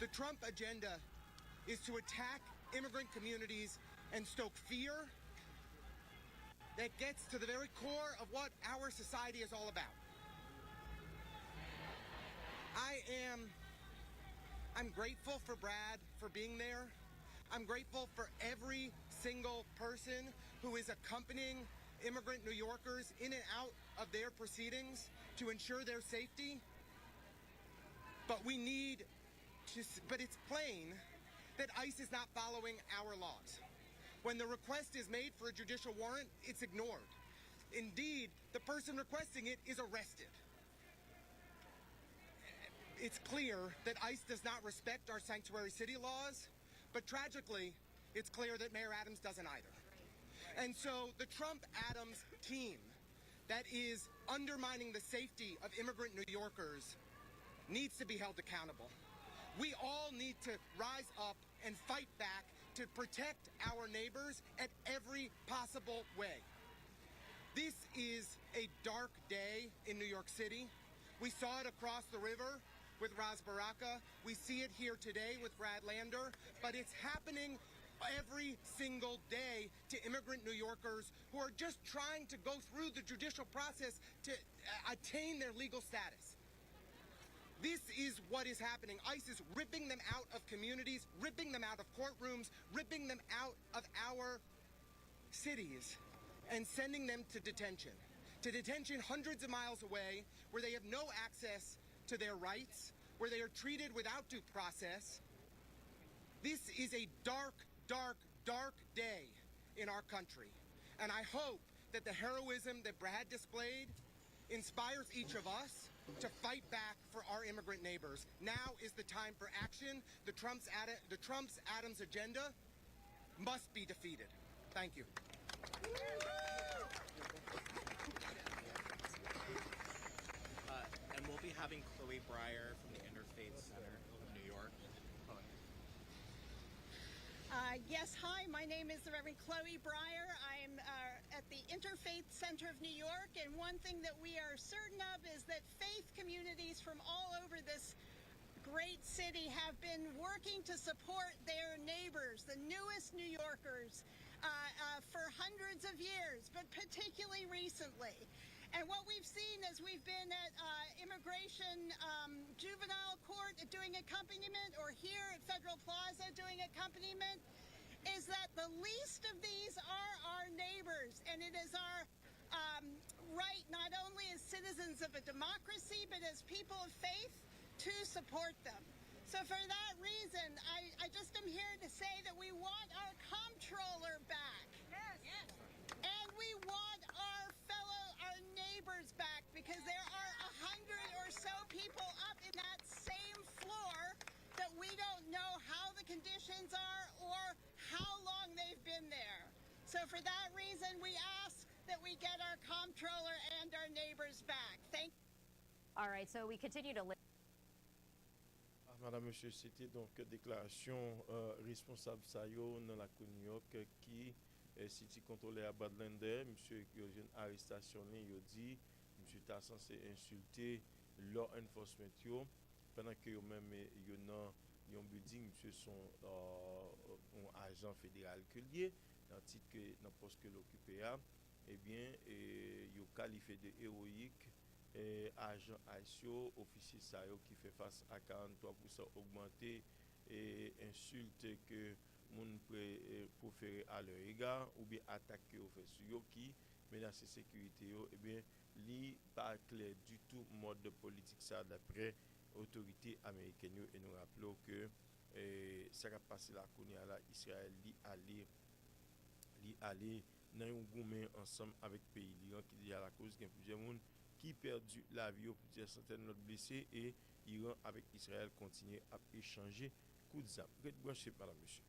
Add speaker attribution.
Speaker 1: The Trump agenda is to attack immigrant communities and stoke fear that gets to the very core of what our society is all about. I'm grateful for Brad for being there. I'm grateful for every single person who is accompanying immigrant New Yorkers in and out of their proceedings to ensure their safety. But it's plain that ICE is not following our laws. When the request is made for a judicial warrant, it's ignored. Indeed, the person requesting it is arrested. It's clear that ICE does not respect our sanctuary city laws, but tragically, it's clear that Mayor Adams doesn't either. And so the Trump-Adams team that is undermining the safety of immigrant New Yorkers needs to be held accountable. We all need to rise up and fight back to protect our neighbors at every possible way. This is a dark day in New York City. We saw it across the river with Ras Baraka. We see it here today with Brad Lander, but it's happening every single day to immigrant New Yorkers who are just trying to go through the judicial process to attain their legal status. This is what is happening. ICE is ripping them out of communities, ripping them out of courtrooms, ripping them out of our cities, and sending them to detention. To detention hundreds of miles away, where they have no access to their rights, where they are treated without due process. This is a dark, dark, dark day in our country. And I hope that the heroism that Brad displayed inspires each of us to fight back for our immigrant neighbors. Now is the time for action. The Trump's-Adams agenda must be defeated. Thank you.
Speaker 2: And we'll be having Chloe Breyer from the Interfaith Center of New York.
Speaker 3: Yes, hi, my name is the Reverend Chloe Breyer. I'm at the Interfaith Center of New York, and one thing that we are certain of is that faith communities from all over this great city have been working to support their neighbors, the newest New Yorkers, for hundreds of years, but particularly recently. And what we've seen as we've been at immigration juvenile court doing accompaniment, or here at Federal Plaza doing accompaniment, is that the least of these are our neighbors. And it is our right, not only as citizens of a democracy, but as people of faith, to support them. So for that reason, I just am here to say that we want our comptroller back. Yes. Yes. And we want our neighbors back, because there are 100 or so people up in that same floor that we don't know how the conditions are or how long they've been there. So for that reason, we ask that we get our comptroller and our neighbors back. Thank you.
Speaker 4: All right, so we continue to listen.
Speaker 5: Madame, Monsieur, c'était donc déclaration responsable Sayo dans la cour New York qui City contrôlé à Badlander, monsieur qui a une arrestation, il dit monsieur t'a censé insulter law enforcement pendant que yo même yo dans un building monsieur son un agent fédéral collier dans titre que dans poste que l'occupé a eh bien yo qualifié de héroïque agent ICO officier ça qui fait face à 43% augmenté et insulte que moun préféré à leur égard ou bien attaquer au fait sur yo qui menace sécurité yo, eh bien li pas clair du tout mode de politique ça d'après autorité américaine yo. Et nous rappelons que ça va passer la Kounia là Israël li aller dans un goumen ensemble avec pays l'Iran qui dit à la cause qu'il y a plusieurs monde qui perdu la vie, plusieurs centaines d'autres blessés, et Iran avec Israël continue à échanger coups de zap. Restez branchés, madame, monsieur.